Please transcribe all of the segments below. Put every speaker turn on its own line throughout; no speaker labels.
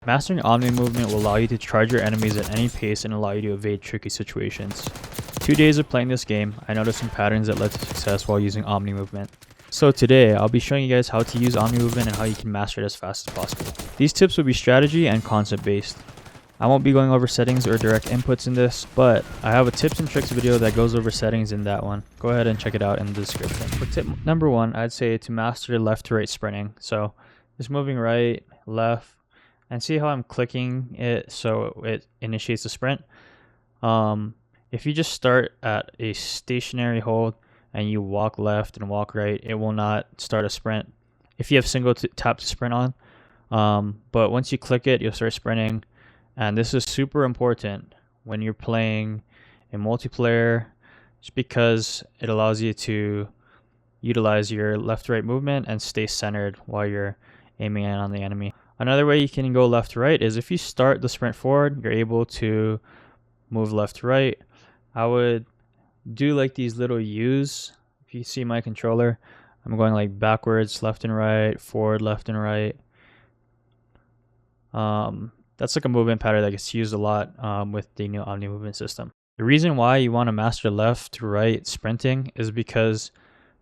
Mastering Omni-Movement will allow you to charge your enemies at any pace and allow you to evade tricky situations. 2 days of playing this game, I noticed some patterns that led to success while using Omni-Movement. So today, I'll be showing you guys how to use Omni-Movement and how you can master it as fast as possible. These tips will be strategy and concept based. I won't be going over settings or direct inputs in this, but I have a tips and tricks video that goes over settings in that one. Go ahead and check it out in the description. For tip number 1, I'd say to master left to right sprinting. So just moving right, left, and see how I'm clicking it so it initiates the sprint. If you just start at a stationary hold and you walk left and walk right, it will not start a sprint if you have single tap to sprint on. But once you click it, you'll start sprinting. And this is super important when you're playing a multiplayer, just because it allows you to utilize your left-right movement and stay centered while you're aiming in on the enemy. Another way you can go left to right is if you start the sprint forward, you're able to move left to right. I would do like these little U's. If you see my controller, I'm going like backwards, left and right, forward, left and right. That's like a movement pattern that gets used a lot with the new Omni-Movement system. The reason why you want to master left to right sprinting is because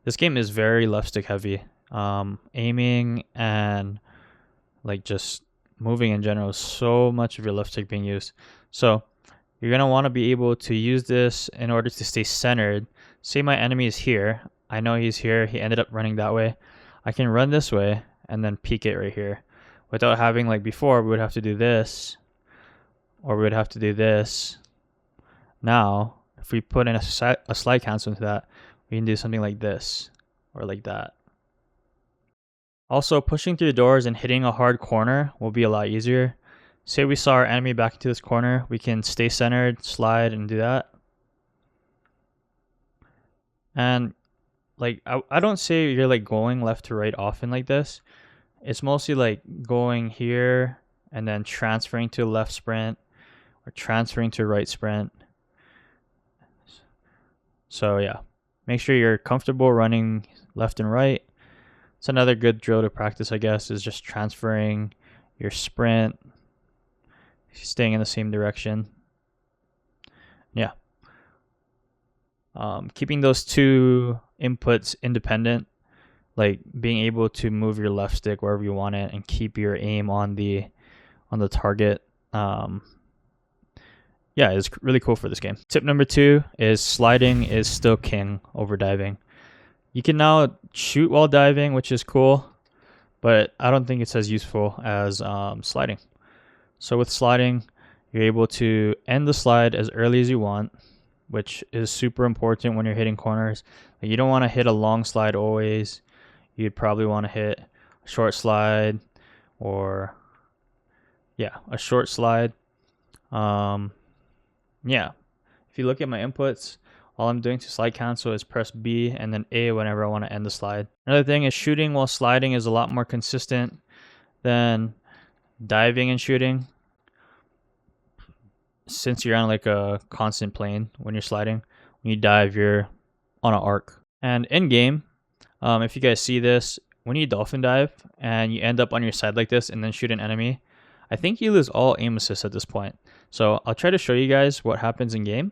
this game is very left stick heavy. Aiming and like just moving in general is so much of your left stick being used. So you're going to want to be able to use this in order to stay centered. Say my enemy is here. I know he's here. He ended up running that way. I can run this way and then peek it right here. Without having, like before, we would have to do this, or we would have to do this. Now, if we put in a slide cancel into that, we can do something like this, or like that. Also, pushing through doors and hitting a hard corner will be a lot easier. Say we saw our enemy back into this corner, we can stay centered, slide, and do that. And like, I don't say you're like going left to right often like this. It's mostly like going here and then transferring to left sprint or transferring to right sprint. So yeah, make sure you're comfortable running left and right. It's another good drill to practice, I guess, is just transferring your sprint, staying in the same direction. Yeah. Keeping those two inputs independent, like being able to move your left stick wherever you want it and keep your aim on the target. Yeah, it's really cool for this game. Tip number 2 is sliding is still king over diving. You can now shoot while diving, which is cool, but I don't think it's as useful as sliding. So with sliding, you're able to end the slide as early as you want, which is super important when you're hitting corners. Like, you don't want to hit a long slide always. You'd probably want to hit a short slide, or yeah, a short slide. Yeah, if you look at my inputs, all I'm doing to slide cancel is press B and then A whenever I want to end the slide. Another thing is shooting while sliding is a lot more consistent than diving and shooting, since you're on like a constant plane when you're sliding. When you dive, you're on an arc. And in game, if you guys see this, when you dolphin dive and you end up on your side like this and then shoot an enemy, I think you lose all aim assist at this point. So I'll try to show you guys what happens in game,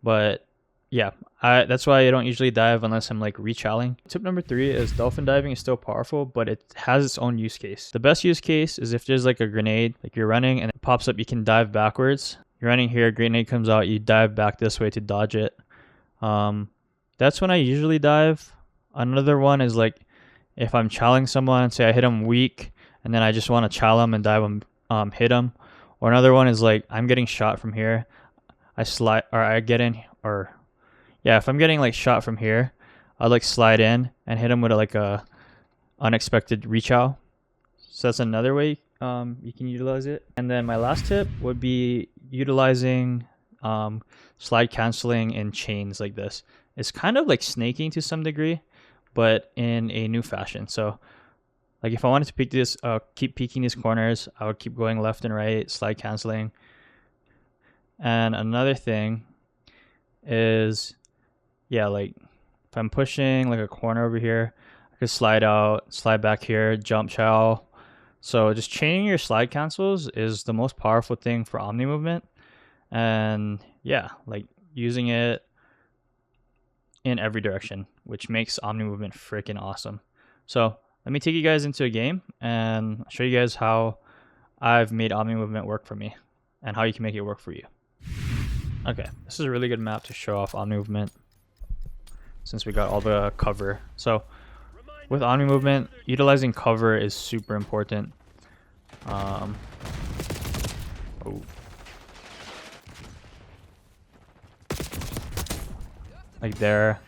but yeah, that's why I don't usually dive unless I'm like rechalling. Tip number 3 is dolphin diving is still powerful, but it has its own use case. The best use case is if there's like a grenade, like you're running and it pops up, you can dive backwards. You're running here, grenade comes out, you dive back this way to dodge it. That's when I usually dive. Another one is like if I'm challenging someone, say I hit them weak and then I just want to challenge them and dive them, hit them. Or another one is like I'm getting shot from here, I slide, or I get in, or yeah, if I'm getting like shot from here, I'll like slide in and hit them with like a unexpected reach out. So that's another way you can utilize it. And then my last tip would be utilizing slide canceling in chains like this. It's kind of like snaking to some degree, but in a new fashion. So like if I wanted to peek this, keep peeking these corners, I would keep going left and right, slide canceling. And another thing is, yeah, like if I'm pushing like a corner over here, I could slide out, slide back here, jump chow, So just chaining your slide cancels is the most powerful thing for Omni movement. And yeah, like using it in every direction, which makes Omni movement freaking awesome. So let me take you guys into a game and show you guys how I've made Omni movement work for me and how you can make it work for you. Okay, this is a really good map to show off Omni movement since we got all the cover. So with Omni movement, utilizing cover is super important. Oh. Like there,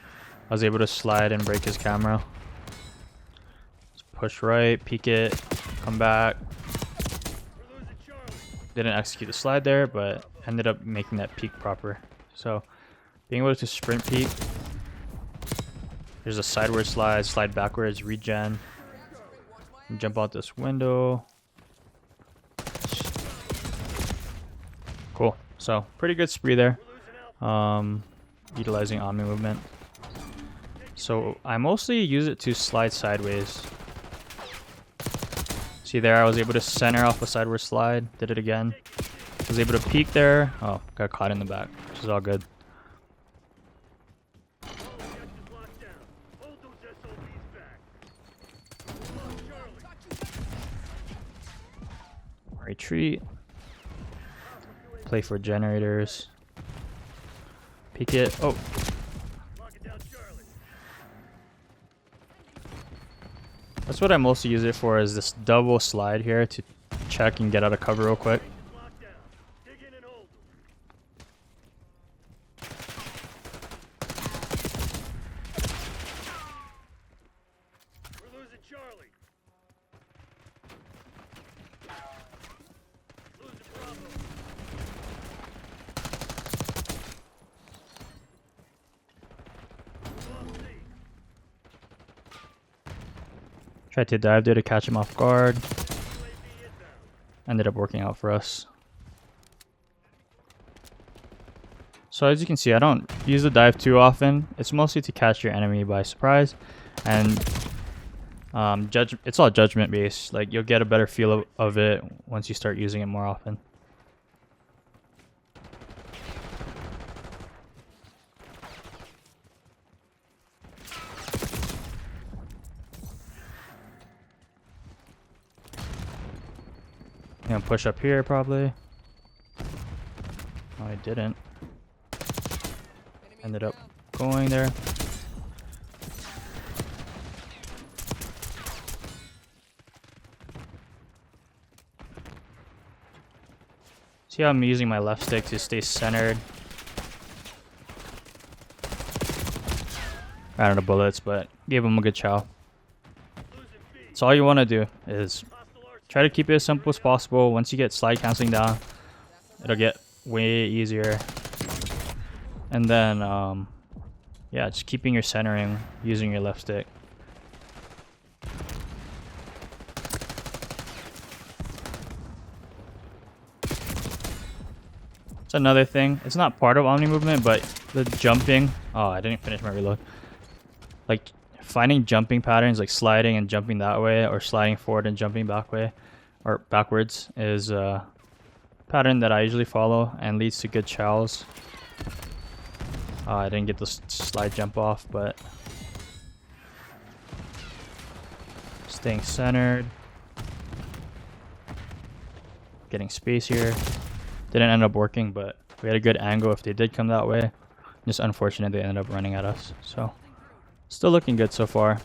I was able to slide and break his camera. Just push right, peek it, come back. Didn't execute the slide there, but ended up making that peek proper. So being able to sprint peek. There's a sideways slide, slide backwards, regen. Jump out this window. Cool. So pretty good spree there. Utilizing Omni movement. So I mostly use it to slide sideways. See there, I was able to center off a sideways slide. Did it again. Was able to peek there. Oh, got caught in the back, which is all good. Retreat. Play for generators. Peek it. Oh. That's what I mostly use it for, is this double slide here to check and get out of cover real quick. Tried to dive there to catch him off guard. Ended up working out for us. So as you can see, I don't use the dive too often. It's mostly to catch your enemy by surprise. And it's all judgment based. Like you'll get a better feel of it once you start using it more often. Gonna push up here probably. No, I didn't. Ended up going there. See how I'm using my left stick to stay centered. Ran out of bullets, but gave him a good chow. So all you want to do is try to keep it as simple as possible. Once you get slide canceling down, it'll get way easier. And then, yeah, just keeping your centering using your left stick. It's another thing. It's not part of Omni movement, but the jumping. Oh, I didn't finish my reload. Like finding jumping patterns, like sliding and jumping that way, or sliding forward and jumping back way, or backwards, is a pattern that I usually follow and leads to good chows. I didn't get the slide jump off, but staying centered, getting space here. Didn't end up working, but we had a good angle if they did come that way. Just unfortunate they ended up running at us. So still looking good so far.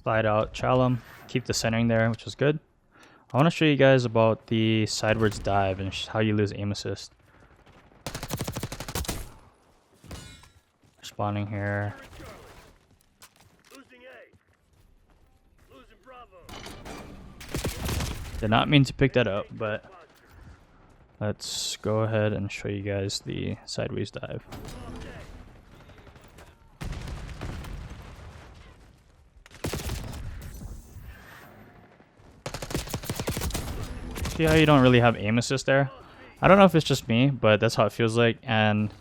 Slide out, chow him, keep the centering there, which was good. I want to show you guys about the sidewards dive and how you lose aim assist. spawning here. Did not mean to pick that up, but let's go ahead and show you guys the sideways dive. See how you don't really have aim assist there? I don't know if it's just me, but that's how it feels like, and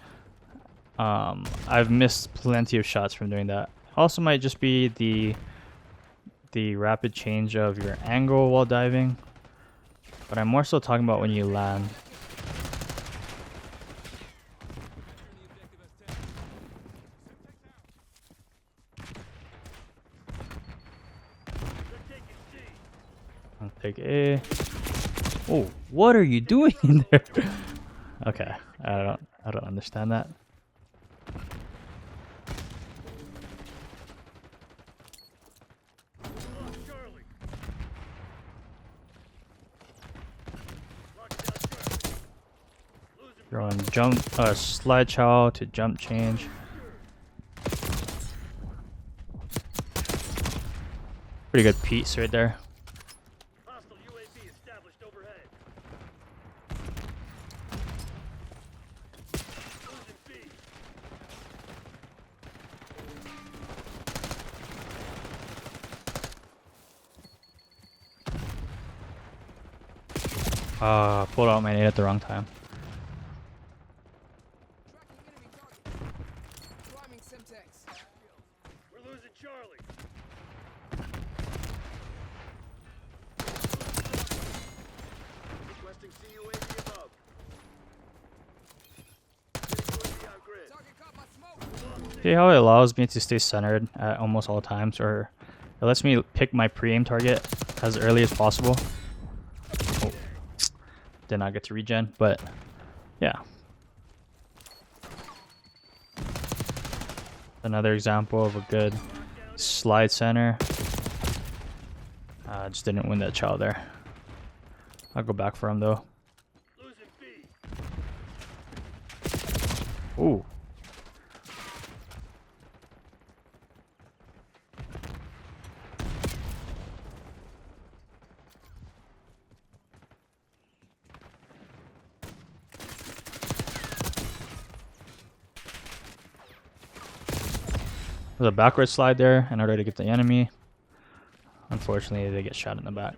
I've missed plenty of shots from doing that. Also might just be the rapid change of your angle while diving, but I'm more so talking about when you land. I'll take A. Oh, what are you doing in there? Okay, I don't understand that. Throwing jump, slide chow to jump change. Pretty good piece right there. Pulled out my nade at the wrong time.
We're losing Charlie. Requesting CUAV above. UAV on grid.
See how it allows me to stay centered at almost all times, or it lets me pick my pre-aim target as early as possible. Oh, did not get to regen, but yeah. Another example of a good slide center. Just didn't win that chow there. I'll go back for him though. Ooh. There's a backward slide there in order to get the enemy. Unfortunately, they get shot in the back.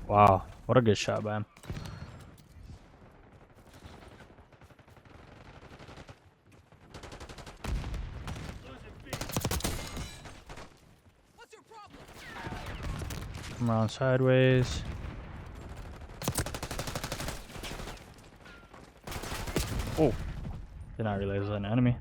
Wow, what a good shot by him. Come around sideways. Oh, did not realize it was an enemy.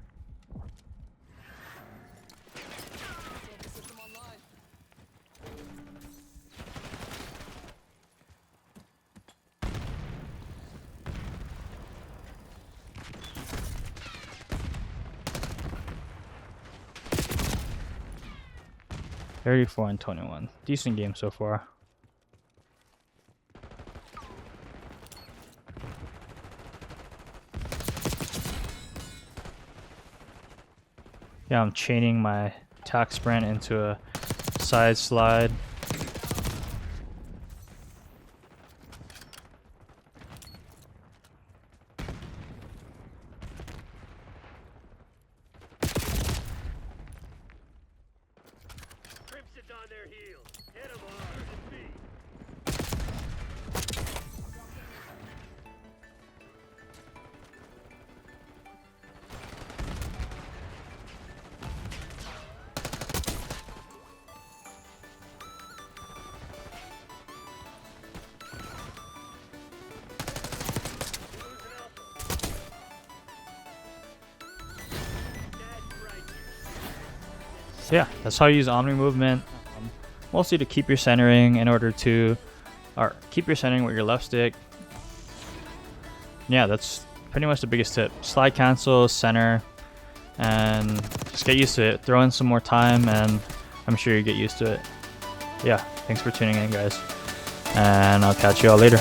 $34 and 21. Decent game so far. Yeah, I'm chaining my tack sprint into a side slide.
On their heels. Hit 'em hard.
So yeah, that's how you use Omni-Movement. Mostly to keep your centering in order to, or keep your centering with your left stick. Yeah, that's pretty much the biggest tip. Slide cancel, center, and just get used to it. Throw in some more time and I'm sure you get used to it. yeah, thanks for tuning in, guys, and I'll catch you all later.